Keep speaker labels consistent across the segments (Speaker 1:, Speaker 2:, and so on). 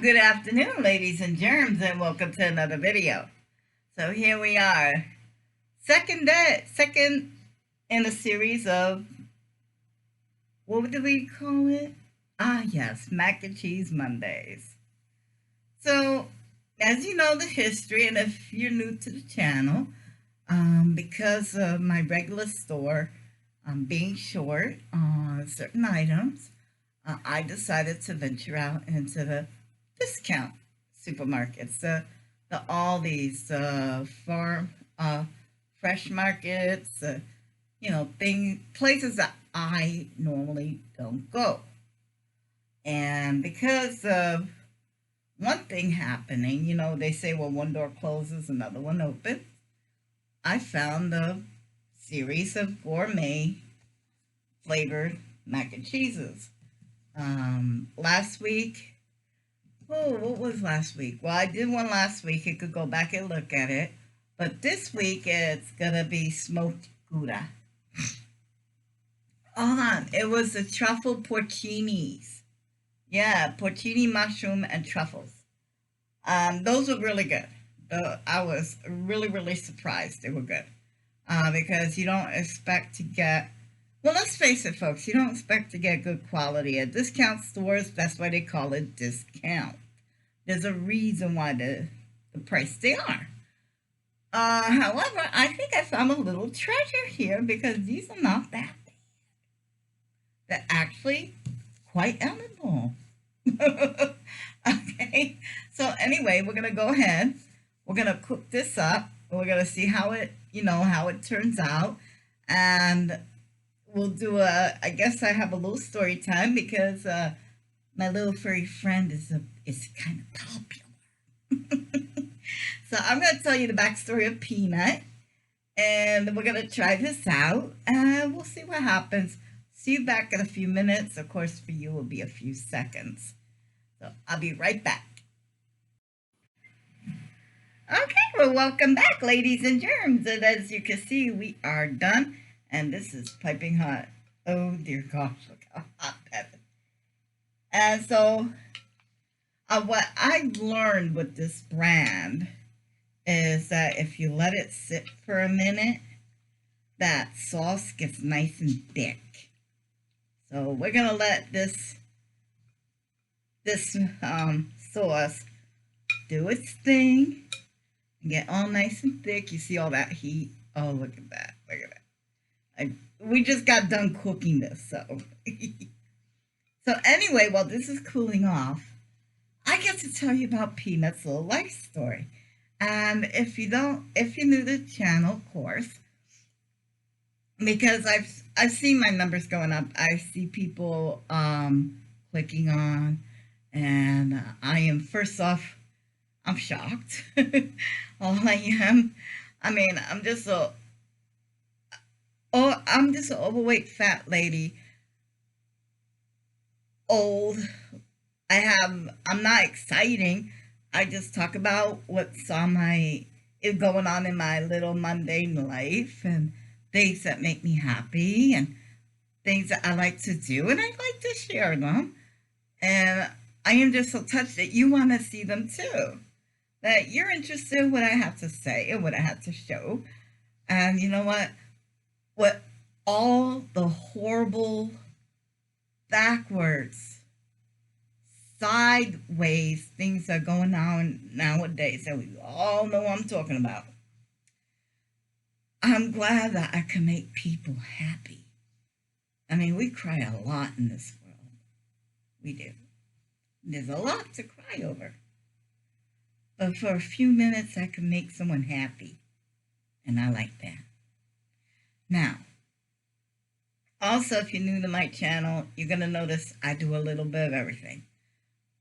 Speaker 1: Good afternoon, ladies and germs, and welcome to another video. So here we are, second in a series of, what do we call it? Yes, Mac and Cheese Mondays. So, as you know the history, and if you're new to the channel, because of my regular store being short on certain items, I decided to venture out into the discount supermarkets, the Aldi's, farm, fresh markets, places that I normally don't go. And because of one thing happening, they say, well, one door closes, another one opens. I found a series of gourmet flavored mac and cheeses. Last week, what was last week? Well, I did one last week. You could go back and look at it. But this week, it's going to be smoked Gouda. Hold on. It was the truffle porcinis. Yeah, porcini mushroom and truffles. Those were really good. I was really, really surprised they were good. Because you don't expect to get, well, let's face it, folks, you don't expect to get good quality at discount stores. That's why they call it discount. There's a reason why the price they are. However, I think I found a little treasure here because these are not that bad. They're actually quite edible. Okay, so anyway, we're gonna go ahead. We're gonna cook this up. We're gonna see how it, how it turns out, and we'll do I guess I have a little story time because my little furry friend is kind of popular. So I'm gonna tell you the backstory of Peanut, and we're gonna try this out, and we'll see what happens. See you back in a few minutes. Of course, for you, it will be a few seconds. So I'll be right back. Okay, well, welcome back, ladies and germs. And as you can see, we are done. And this is piping hot. Oh, dear gosh, look how hot that is. And so what I've learned with this brand is that if you let it sit for a minute, that sauce gets nice and thick. So we're going to let this sauce do its thing and get all nice and thick. You see all that heat? Oh, look at that. Look at that. We just got done cooking this, so. So anyway, while this is cooling off, I get to tell you about Peanut's little life story. And if you're new to the channel, of course, because I've seen my numbers going up. I see people clicking on, and I am, first off, I'm shocked. All I am, I mean, I'm just an overweight fat lady, old. I'm not exciting. I just talk about what's is going on in my little mundane life and things that make me happy and things that I like to do, and I like to share them. And I am just so touched that you want to see them too, that you're interested in what I have to say and what I have to show. And you know what all the horrible, backwards, sideways things are going on nowadays, and we all know what I'm talking about. I'm glad that I can make people happy. I mean, we cry a lot in this world. We do. There's a lot to cry over. But for a few minutes, I can make someone happy. And I like that. Now, also, if you're new to my channel, you're going to notice I do a little bit of everything.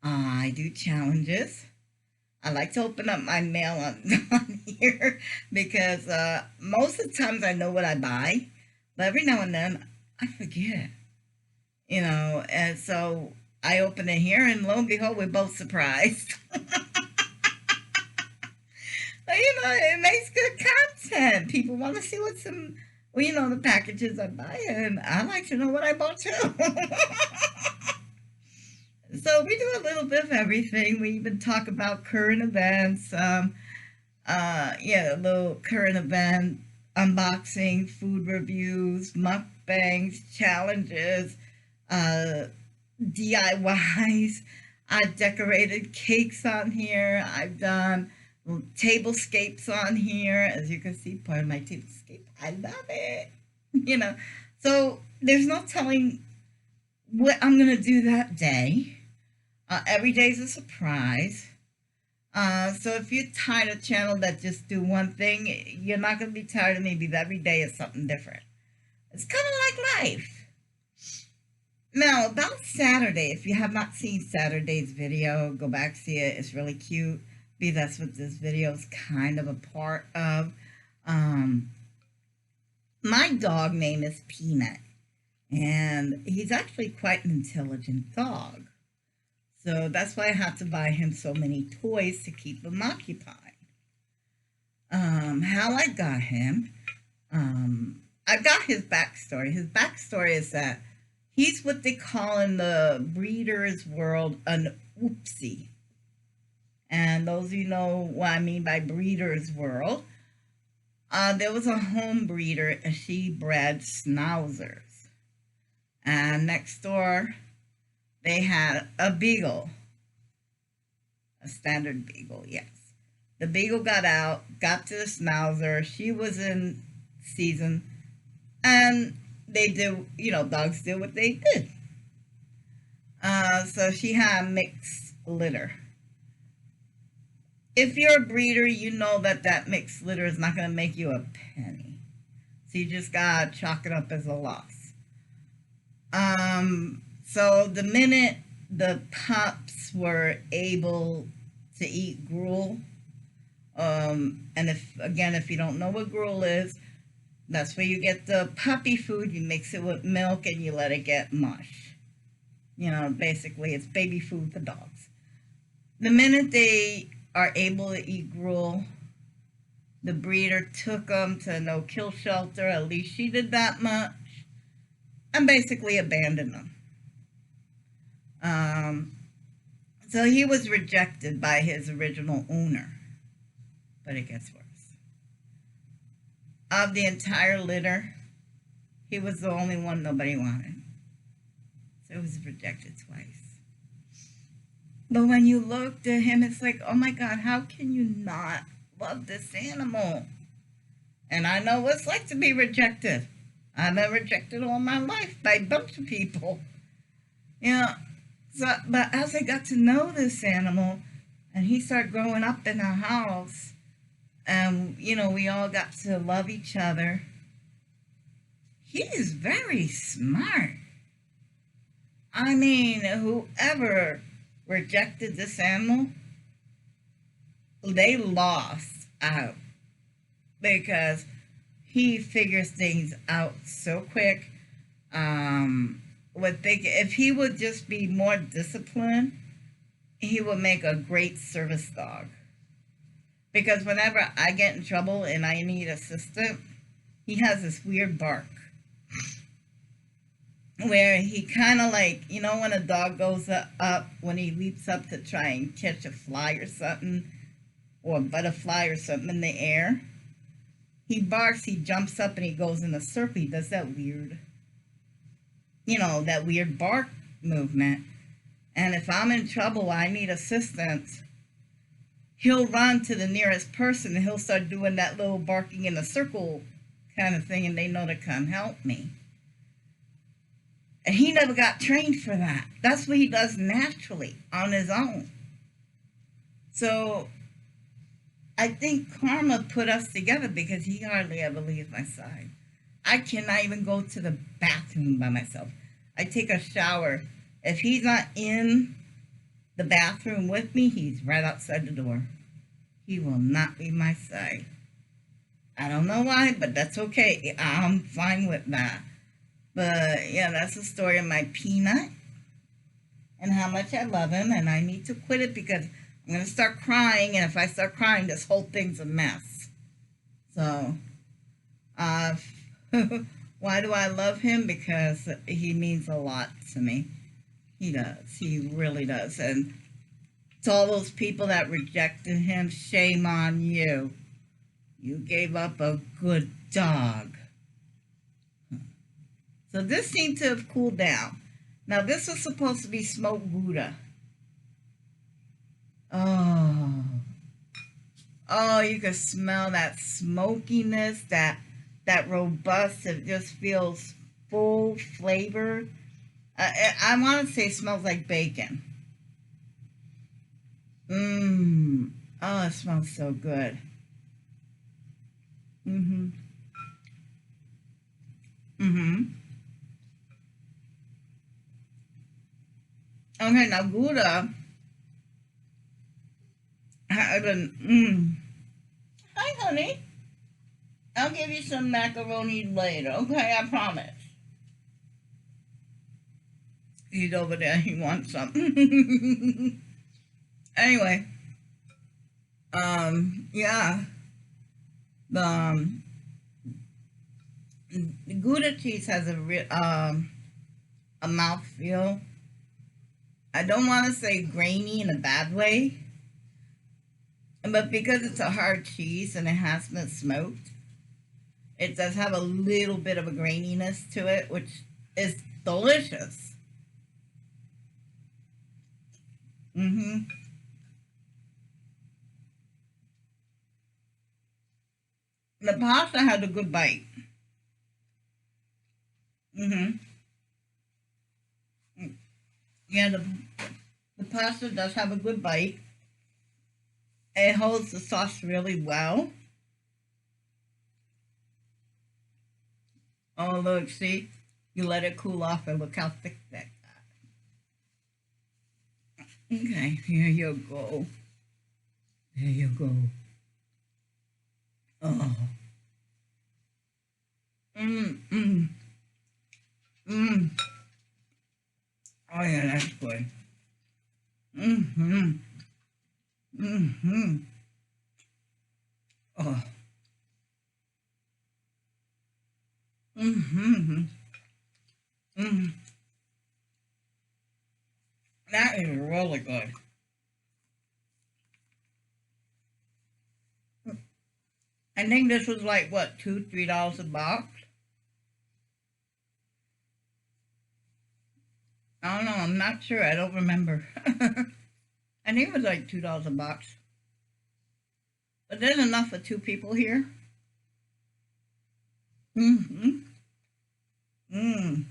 Speaker 1: I do challenges. I like to open up my mail on here because most of the times I know what I buy, but every now and then I forget, and so I open it here and lo and behold, we're both surprised. But, it makes good content. People want to see what's in, the packages I buy, and I like to know what I bought too. So we do a little bit of everything. We even talk about current events. Yeah, a little current event unboxing, food reviews, mukbangs, challenges, uh, DIYs. I've decorated cakes on here. I've done tablescapes on here. As you can see, part of my tablescape. I love it. You know, so there's no telling what I'm going to do that day. Every day's a surprise. So if you're tired of channel that just do one thing, you're not going to be tired of me because every day is something different. It's kind of like life. Now, about Saturday, if you have not seen Saturday's video, go back, see it. It's really cute because that's what this video is kind of a part of. My dog name is Peanut, and he's actually quite an intelligent dog. So that's why I had to buy him so many toys to keep him occupied. How I got him, I got his backstory. His backstory is that he's what they call in the breeder's world an oopsie. And those of you know what I mean by breeder's world, there was a home breeder and she bred schnauzers. And next door, they had a beagle, a standard beagle, yes. The beagle got out, got to the schnauzer. She was in season, and they did, dogs did what they did. So she had a mixed litter. If you're a breeder, you know that mixed litter is not going to make you a penny. So you just got to chalk it up as a loss. So the minute the pups were able to eat gruel, and if you don't know what gruel is, that's where you get the puppy food. You mix it with milk and you let it get mush. Basically it's baby food for dogs. The minute they are able to eat gruel, the breeder took them to a no-kill shelter. At least she did that much. And basically abandoned them. So he was rejected by his original owner. But it gets worse. Of the entire litter, he was the only one nobody wanted. So he was rejected twice. But when you looked at him, it's like, oh my God, how can you not love this animal? And I know what it's like to be rejected. I've been rejected all my life by a bunch of people. But as I got to know this animal, and he started growing up in our house, and, we all got to love each other, he is very smart. I mean, whoever rejected this animal, they lost out because he figures things out so quick. If he would just be more disciplined, he would make a great service dog. Because whenever I get in trouble and I need assistance, he has this weird bark. Where he kind of like, when a dog goes up, when he leaps up to try and catch a fly or something, or a butterfly or something in the air, he barks, he jumps up, and he goes in a circle. He does that weird, that weird bark movement. And if I'm in trouble, I need assistance, he'll run to the nearest person and he'll start doing that little barking in a circle kind of thing, and they know to come help me. And he never got trained for that. That's what he does naturally, on his own. So I think karma put us together because he hardly ever leaves my side. I cannot even go to the bathroom by myself. I take a shower. If he's not in the bathroom with me, he's right outside the door. He will not leave my side. I don't know why, but that's okay. I'm fine with that. But yeah, that's the story of my Peanut and how much I love him, and I need to quit it because I'm going to start crying, and if I start crying, this whole thing's a mess. So, why do I love him? Because he means a lot to me. He does. He really does. And to all those people that rejected him, shame on you. You gave up a good dog. So this seemed to have cooled down. Now this was supposed to be smoked Gouda. Oh. Oh, you can smell that smokiness, that robust. It just feels full flavor. I want to say it smells like bacon. Mmm. Oh, it smells so good. Mm-hmm. Mm-hmm. Okay, now Gouda had an Hi, honey. I'll give you some macaroni later, okay? I promise. He's over there. He wants some. Anyway, yeah. The Gouda cheese has a mouthfeel. I don't want to say grainy in a bad way, but because it's a hard cheese and it has been smoked, it does have a little bit of a graininess to it, which is delicious. Mm-hmm. The pasta had a good bite. Mm-hmm. Yeah, the pasta does have a good bite. It holds the sauce really well. Oh, look, see? You let it cool off and look how thick that got. Okay, here you go. There you go. Oh. Mmm, mmm, mmm. Oh, yeah, that's good. Mm-hmm. Mm-hmm. Oh. Mm-hmm. Mm. That is really good. I think this was like, what, $2, $3 a box? I don't know. I'm not sure. I don't remember. I think it was like $2 a box. But there's enough for two people here. Mm-hmm. Mm.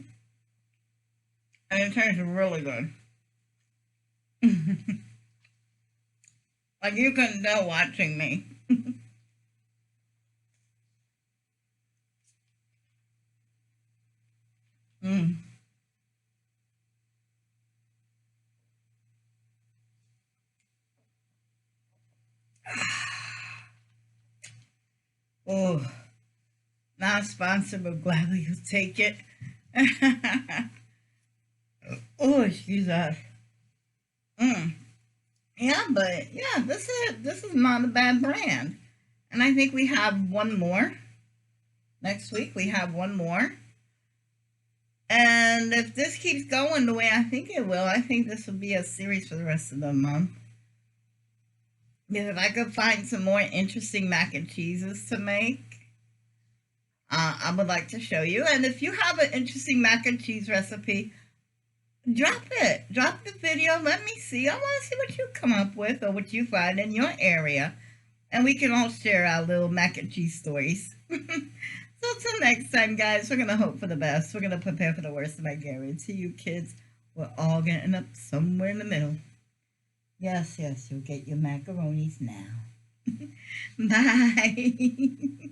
Speaker 1: And it tastes really good. Like you can tell watching me. Mm. Oh, not sponsored, but gladly you'll take it. Oh, excuse us. Mm. Yeah, but yeah, this is not a bad brand. And I think we have one more. Next week we have one more. And if this keeps going the way I think it will, I think this will be a series for the rest of the month. Because if I could find some more interesting mac and cheeses to make, I would like to show you. And if you have an interesting mac and cheese recipe, drop it. Drop the video. Let me see. I want to see what you come up with or what you find in your area. And we can all share our little mac and cheese stories. So till next time, guys, we're going to hope for the best. We're going to prepare for the worst, and I guarantee you kids, we're all going to end up somewhere in the middle. Yes, yes, you'll get your macaronis now. Bye.